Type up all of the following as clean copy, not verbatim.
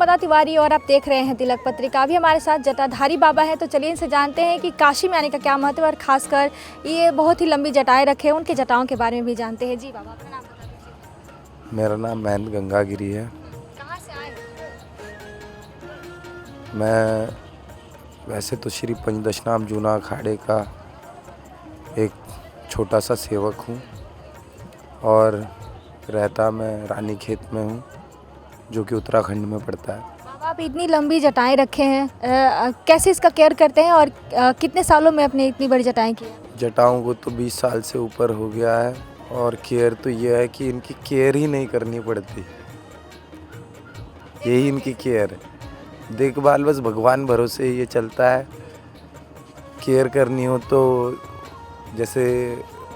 नर्मदा तिवारी और आप देख रहे हैं तिलक पत्रिका। अभी हमारे साथ जटाधारी बाबा हैं, तो चलिए इनसे जानते हैं कि काशी में आने का क्या महत्व है और खासकर ये बहुत ही लंबी जटाएं रखे हैं, उनके जटाओं के बारे में भी जानते हैं। जी बाबा, अपना नाम बता दीजिए। मेरा नाम महेंद्र गंगागिरी है। कहाँ से आए? मैं वैसे तो श्री पंचदशनाम जूना अखाड़े का एक छोटा सा सेवक हूँ और रहता मैं रानी खेत में हूँ, जो कि उत्तराखंड में पड़ता है। बाबा, आप इतनी लंबी जटाएं रखे हैं, कैसे इसका केयर करते हैं और कितने सालों में अपने इतनी बड़ी जटाएं की हैं? जटाओं को तो 20 साल से ऊपर हो गया है और केयर तो ये है कि इनकी केयर ही नहीं करनी पड़ती, यही इनकी केयर है। देखभाल बस भगवान भरोसे ये चलता है। केयर करनी हो तो जैसे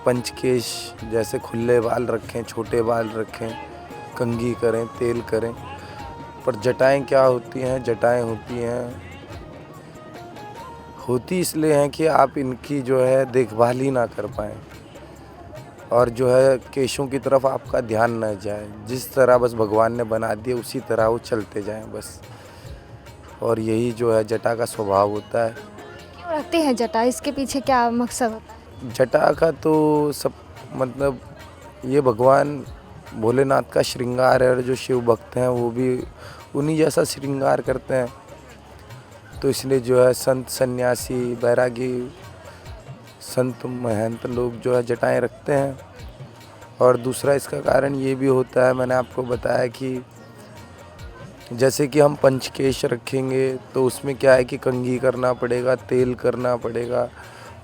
पंचकेश जैसे खुले बाल रखें, छोटे बाल रखें, कंघी करें, तेल करें। पर जटाएं क्या होती हैं? जटाएं होती इसलिए हैं कि आप इनकी जो है देखभाल ही ना कर पाएँ और जो है केशों की तरफ आपका ध्यान न जाए। जिस तरह बस भगवान ने बना दिए उसी तरह वो चलते जाएं बस। और यही जो है जटा का स्वभाव होता है। क्यों रखते हैं जटा? इसके पीछे क्या मकसद होता है? जटा का तो सब मतलब ये भगवान भोलेनाथ का श्रृंगार है और जो शिव भक्त हैं वो भी उन्हीं जैसा श्रृंगार करते हैं। तो इसलिए जो है संत सन्यासी बैरागी संत महंत लोग जो है जटाएं रखते हैं। और दूसरा इसका कारण ये भी होता है, मैंने आपको बताया कि जैसे कि हम पंचकेश रखेंगे तो उसमें क्या है कि कंघी करना पड़ेगा, तेल करना पड़ेगा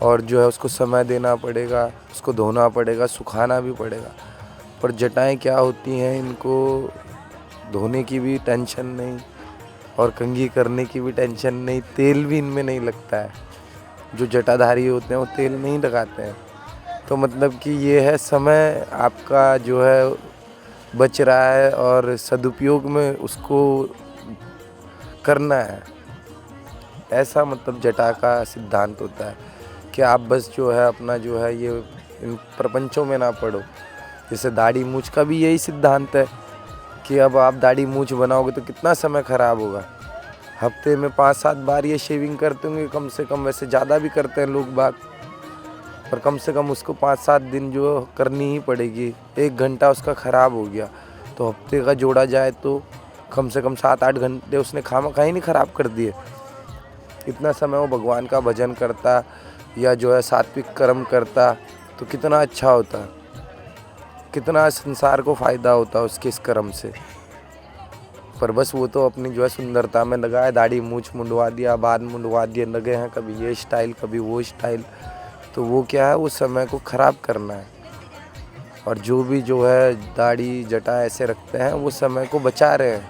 और जो है उसको समय देना पड़ेगा, उसको धोना पड़ेगा, सुखाना भी पड़ेगा। पर जटाएं क्या होती हैं, इनको धोने की भी टेंशन नहीं और कंघी करने की भी टेंशन नहीं, तेल भी इनमें नहीं लगता है। जो जटाधारी होते हैं वो तेल नहीं लगाते हैं। तो मतलब कि ये है समय आपका जो है बच रहा है और सदुपयोग में उसको करना है। ऐसा मतलब जटा का सिद्धांत होता है कि आप बस जो है अपना जो है ये इन प्रपंचों में ना पड़ो। जैसे दाढ़ी मूछ का भी यही सिद्धांत है कि अब आप दाढ़ी मूछ बनाओगे तो कितना समय ख़राब होगा। हफ्ते में 5-7 बार ये शेविंग करते होंगे कम से कम, वैसे ज़्यादा भी करते हैं लोग बाग, पर कम से कम उसको 5-7 दिन जो करनी ही पड़ेगी। 1 घंटा उसका ख़राब हो गया तो हफ्ते का जोड़ा जाए तो कम से कम 7-8 घंटे उसने खामखा ही नहीं ख़राब कर दिए। इतना समय वो भगवान का भजन करता या जो है सात्विक कर्म करता तो कितना अच्छा होता, कितना संसार को फ़ायदा होता उसके इस कर्म से। पर बस वो तो अपनी जो है सुंदरता में लगा है, दाढ़ी मूछ मुंडवा दिया, बाल मुंडवा दिए, लगे हैं कभी ये स्टाइल कभी वो स्टाइल। तो वो क्या है, वो समय को ख़राब करना है। और जो भी जो है दाढ़ी जटा ऐसे रखते हैं वो समय को बचा रहे हैं,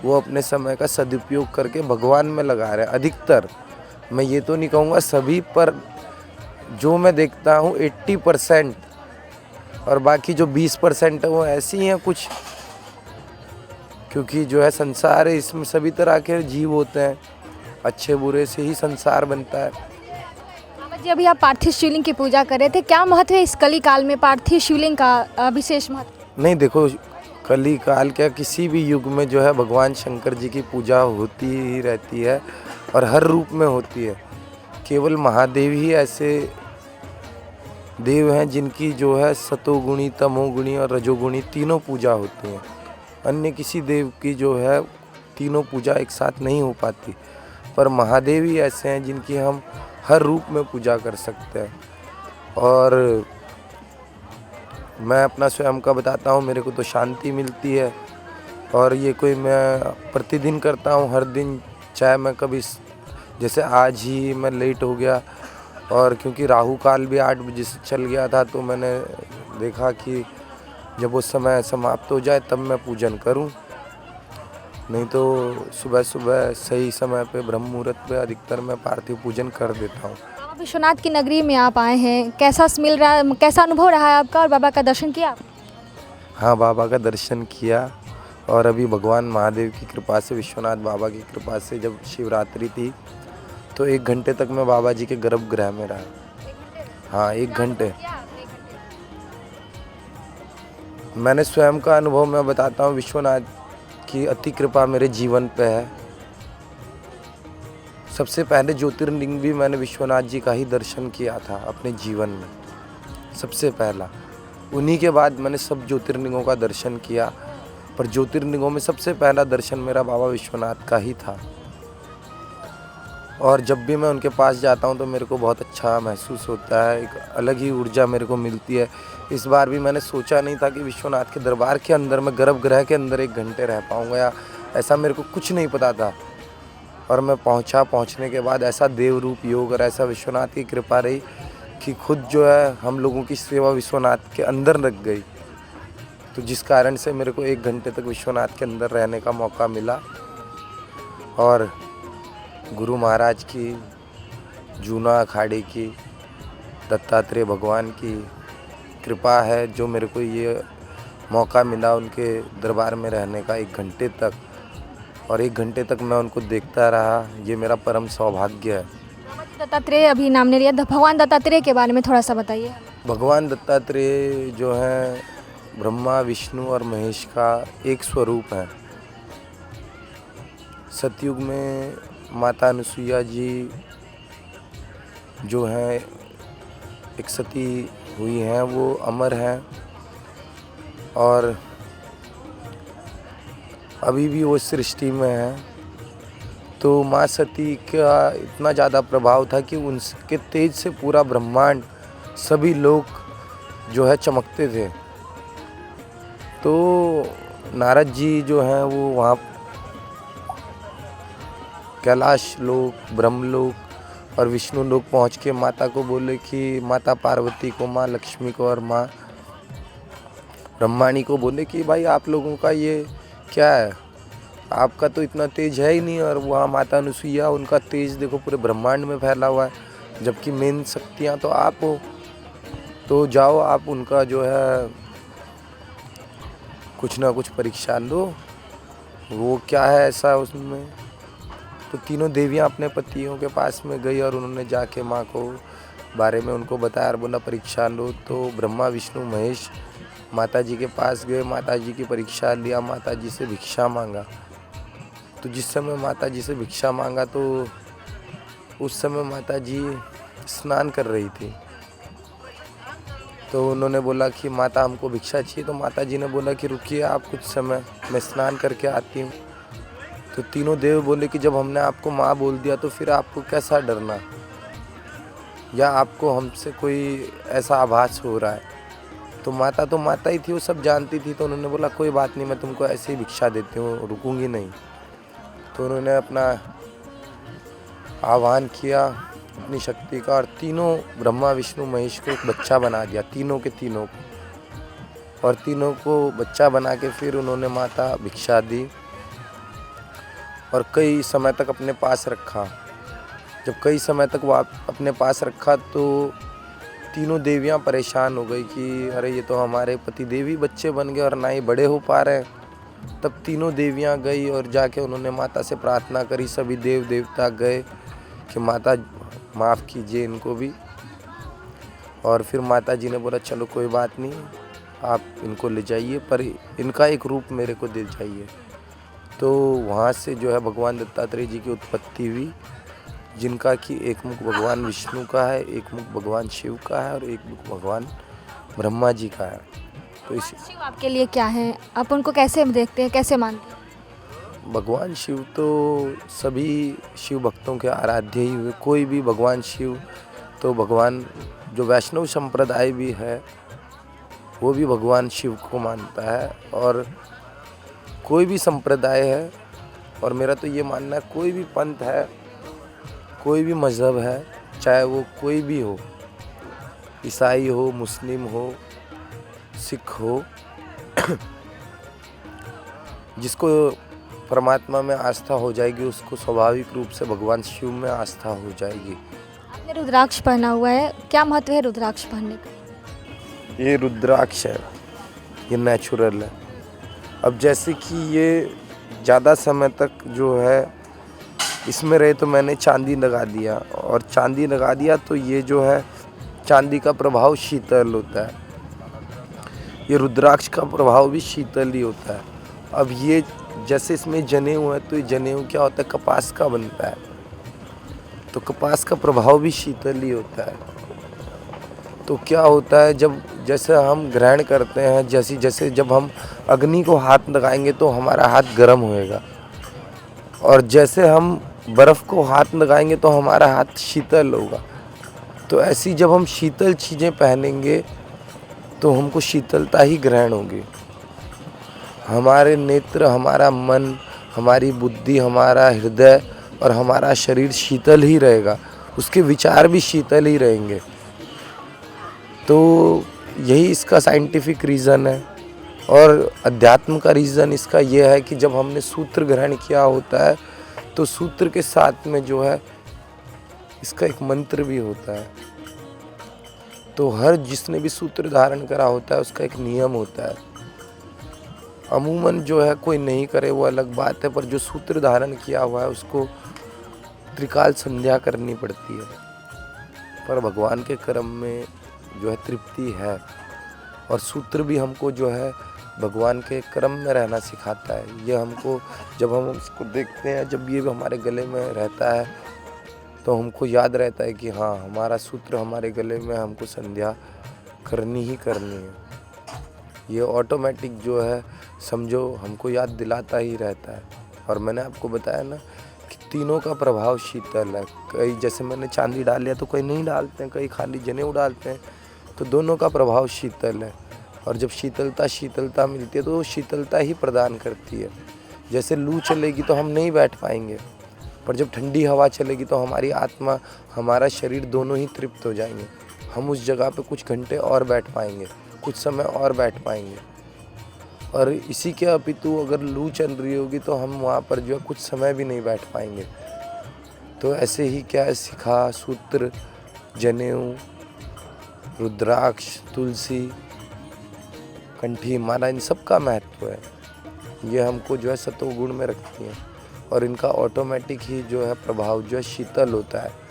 वो अपने समय का सदुपयोग करके भगवान में लगा रहे हैं। अधिकतर, मैं ये तो नहीं कहूँगा सभी, पर जो मैं देखता हूँ 80%, और बाकी जो 20% है वो ऐसी ही हैं कुछ। क्योंकि जो है संसार है, इसमें सभी तरह के जीव होते हैं, अच्छे बुरे से ही संसार बनता है। बाबा जी, अभी आप पार्थिव शिवलिंग की पूजा कर रहे थे, क्या महत्व है इस कली काल में पार्थिव शिवलिंग का विशेष महत्व? नहीं देखो, कली काल क्या किसी भी युग में जो है भगवान शंकर जी की पूजा होती ही रहती है और हर रूप में होती है। केवल महादेव ही ऐसे देव हैं जिनकी जो है सतोगुणी, तमोगुणी और रजोगुणी तीनों पूजा होती हैं। अन्य किसी देव की जो है तीनों पूजा एक साथ नहीं हो पाती, पर महादेव ही ऐसे हैं जिनकी हम हर रूप में पूजा कर सकते हैं। और मैं अपना स्वयं का बताता हूँ, मेरे को तो शांति मिलती है और ये कोई मैं प्रतिदिन करता हूँ, हर दिन। चाहे मैं कभी जैसे आज ही मैं लेट हो गया और क्योंकि राहु काल भी 8 बजे से चल गया था, तो मैंने देखा कि जब वो समय समाप्त हो जाए तब मैं पूजन करूं, नहीं तो सुबह सुबह सही समय पे ब्रह्म मुहूर्त पे अधिकतर मैं पार्थिव पूजन कर देता हूं। बाबा, विश्वनाथ की नगरी में आप आए हैं, कैसा मिल रहा है, कैसा अनुभव रहा है आपका और बाबा का दर्शन किया? हाँ, बाबा का दर्शन किया और अभी भगवान महादेव की कृपा से, विश्वनाथ बाबा की कृपा से जब शिवरात्रि थी तो 1 घंटे तक मैं बाबा जी के गर्भगृह में रहा। हाँ, 1 घंटे। मैंने स्वयं का अनुभव मैं बताता हूँ। विश्वनाथ की अति कृपा मेरे जीवन पे है। सबसे पहले ज्योतिर्लिंग भी मैंने विश्वनाथ जी का ही दर्शन किया था अपने जीवन में, सबसे पहला। उन्हीं के बाद मैंने सब ज्योतिर्लिंगों का दर्शन किया, पर ज्योतिर्लिंगों में सबसे पहला दर्शन मेरा बाबा विश्वनाथ का ही था। और जब भी मैं उनके पास जाता हूँ तो मेरे को बहुत अच्छा महसूस होता है, एक अलग ही ऊर्जा मेरे को मिलती है। इस बार भी मैंने सोचा नहीं था कि विश्वनाथ के दरबार के अंदर मैं गर्भगृह के अंदर 1 घंटे रह पाऊँगा, या ऐसा मेरे को कुछ नहीं पता था। और मैं पहुँचने के बाद ऐसा देव रूप योग और ऐसा विश्वनाथ की कृपा रही कि खुद जो है हम लोगों की सेवा विश्वनाथ के अंदर लग गई। तो जिस कारण से मेरे को 1 घंटे तक विश्वनाथ के अंदर रहने का मौका मिला। और गुरु महाराज की, जूना अखाड़े की, दत्तात्रेय भगवान की कृपा है जो मेरे को ये मौका मिला उनके दरबार में रहने का 1 घंटे तक। और 1 घंटे तक मैं उनको देखता रहा, ये मेरा परम सौभाग्य है। बाबा जी दत्तात्रेय अभी नाम ले लिया, भगवान दत्तात्रेय के बारे में थोड़ा सा बताइए। भगवान दत्तात्रेय जो हैं ब्रह्मा, विष्णु और महेश का एक स्वरूप है। सतयुग में माता अनुसुईया जी जो हैं एक सती हुई हैं, वो अमर हैं और अभी भी वो सृष्टि में हैं। तो माँ सती का इतना ज़्यादा प्रभाव था कि उनके तेज से पूरा ब्रह्मांड, सभी लोग जो है चमकते थे। तो नारद जी जो हैं वो वहाँ कैलाश लोक, ब्रह्मलोक और विष्णु लोक पहुँच के माता को बोले कि माता पार्वती को, माँ लक्ष्मी को और माँ ब्रह्माणी को बोले कि भाई आप लोगों का ये क्या है, आपका तो इतना तेज है ही नहीं। और वहाँ माता अनुसुईया, उनका तेज देखो पूरे ब्रह्मांड में फैला हुआ है, जबकि मेन शक्तियाँ तो आप हो। तो जाओ आप उनका जो है कुछ ना कुछ परीक्षा लो, वो क्या है ऐसा उसमें। तो तीनों देवियाँ अपने पतियों के पास में गई और उन्होंने जाके माँ को बारे में उनको बताया और बोला परीक्षा लो। तो ब्रह्मा, विष्णु, महेश माता जी के पास गए, माता जी की परीक्षा लिया, माता जी से भिक्षा मांगा। तो जिस समय माता जी से भिक्षा मांगा तो उस समय माता जी स्नान कर रही थी। तो उन्होंने बोला कि माता हमको भिक्षा चाहिए। तो माता जी ने बोला कि रुकिए आप कुछ समय, मैं स्नान करके आती हूँ। तो तीनों देव बोले कि जब हमने आपको माँ बोल दिया तो फिर आपको कैसा डरना, या आपको हमसे कोई ऐसा आभास हो रहा है। तो माता ही थी, वो सब जानती थी। तो उन्होंने बोला कोई बात नहीं, मैं तुमको ऐसे ही भिक्षा देती हूँ, रुकूंगी नहीं। तो उन्होंने अपना आह्वान किया अपनी शक्ति का और तीनों ब्रह्मा, विष्णु, महेश को एक बच्चा बना दिया, तीनों के तीनों को। और तीनों को बच्चा बना के फिर उन्होंने माता भिक्षा दी और कई समय तक अपने पास रखा। जब कई समय तक वो अपने पास रखा तो तीनों देवियाँ परेशान हो गई कि अरे ये तो हमारे पति देवी बच्चे बन गए और ना ही बड़े हो पा रहे हैं। तब तीनों देवियाँ गई और जाके उन्होंने माता से प्रार्थना करी। सभी देव देवता गए कि माता माफ़ कीजिए इनको भी। और फिर माता जी ने बोला चलो कोई बात नहीं, आप इनको ले जाइए, पर इनका एक रूप मेरे को दे जाइए। तो वहाँ से जो है भगवान दत्तात्रेय जी की उत्पत्ति हुई, जिनका कि एक मुख भगवान विष्णु का है, एक मुख भगवान शिव का है और एक मुख भगवान ब्रह्मा जी का है। तो इस शिव आपके लिए क्या है, आप उनको कैसे देखते हैं, कैसे मानते हैं? भगवान शिव तो सभी शिव भक्तों के आराध्य ही हुए। कोई भी भगवान शिव, तो भगवान जो वैष्णव संप्रदाय भी है वो भी भगवान शिव को मानता है। और कोई भी संप्रदाय है, और मेरा तो ये मानना है कोई भी पंथ है, कोई भी मज़हब है, चाहे वो कोई भी हो, ईसाई हो, मुस्लिम हो, सिख हो, जिसको परमात्मा में आस्था हो जाएगी उसको स्वाभाविक रूप से भगवान शिव में आस्था हो जाएगी। आपने रुद्राक्ष पहना हुआ है, क्या महत्व है रुद्राक्ष पहनने का? ये रुद्राक्ष है, ये नेचुरल है। अब जैसे कि ये ज़्यादा समय तक जो है इसमें रहे तो मैंने चांदी लगा दिया, और चांदी लगा दिया तो ये जो है चांदी का प्रभाव शीतल होता है, ये रुद्राक्ष का प्रभाव भी शीतल ही होता है। अब ये जैसे इसमें जनेऊ है, तो ये जनेऊ क्या होता है, कपास का बनता है, तो कपास का प्रभाव भी शीतल ही होता है। तो क्या होता है, जब जैसे हम ग्रहण करते हैं, जैसे जब हम अग्नि को हाथ लगाएंगे तो हमारा हाथ गर्म होएगा, और जैसे हम बर्फ़ को हाथ लगाएंगे तो हमारा हाथ शीतल होगा। तो ऐसी जब हम शीतल चीज़ें पहनेंगे तो हमको शीतलता ही ग्रहण होगी। हमारे नेत्र, हमारा मन, हमारी बुद्धि, हमारा हृदय और हमारा शरीर शीतल ही रहेगा, उसके विचार भी शीतल ही रहेंगे। तो यही इसका साइंटिफिक रीज़न है। और अध्यात्म का रीज़न इसका ये है कि जब हमने सूत्र ग्रहण किया होता है तो सूत्र के साथ में जो है इसका एक मंत्र भी होता है। तो हर जिसने भी सूत्र धारण करा होता है उसका एक नियम होता है। अमूमन जो है कोई नहीं करे वो अलग बात है, पर जो सूत्र धारण किया हुआ है उसको त्रिकाल संध्या करनी पड़ती है। पर भगवान के कर्म में जो है तृप्ति है, और सूत्र भी हमको जो है भगवान के कर्म में रहना सिखाता है। ये हमको जब हम उसको देखते हैं, जब ये हमारे गले में रहता है तो हमको याद रहता है कि हाँ, हमारा सूत्र हमारे गले में, हमको संध्या करनी ही करनी है। ये ऑटोमेटिक जो है समझो हमको याद दिलाता ही रहता है। और मैंने आपको बताया ना कि तीनों का प्रभाव शीतल है। कई जैसे मैंने चांदी डाल लिया तो कई नहीं डालते हैं, कई खाली जनेऊ डालते हैं, तो दोनों का प्रभाव शीतल है। और जब शीतलता मिलती है तो वो शीतलता ही प्रदान करती है। जैसे लू चलेगी तो हम नहीं बैठ पाएंगे, पर जब ठंडी हवा चलेगी तो हमारी आत्मा, हमारा शरीर दोनों ही तृप्त हो जाएंगे। हम उस जगह पे कुछ घंटे और बैठ पाएंगे, कुछ समय और बैठ पाएंगे। और इसी के अपितु अगर लू चल रही होगी तो हम वहाँ पर जो है कुछ समय भी नहीं बैठ पाएंगे। तो ऐसे ही क्या है, शिखा, सूत्र, जनेऊ, रुद्राक्ष, तुलसी, कंठी माला, इन सब का महत्व है। ये हमको जो है सतोगुण में रखती हैं, और इनका ऑटोमेटिक ही जो है प्रभाव जो है शीतल होता है।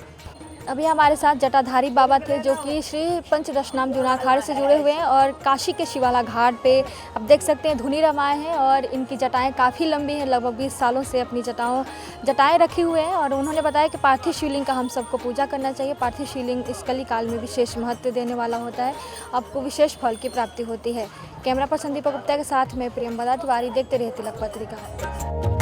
अभी हमारे साथ जटाधारी बाबा थे जो कि श्री पंचदशनाम जूना अखाड़े से जुड़े हुए हैं, और काशी के शिवाला घाट पे आप देख सकते हैं धुनी रमाए हैं, और इनकी जटाएं काफ़ी लंबी हैं, लगभग 20 सालों से अपनी जटाएं रखी हुए हैं। और उन्होंने बताया कि पार्थिव शिवलिंग का हम सबको पूजा करना चाहिए। पार्थिव शिवलिंग इस कली काल में विशेष महत्व देने वाला होता है, आपको विशेष फल की प्राप्ति होती है। कैमरा पर्सन दीपक गुप्ता के साथ मैं प्रियंवदा तिवारी, देखते रहे तिलक पत्रिका।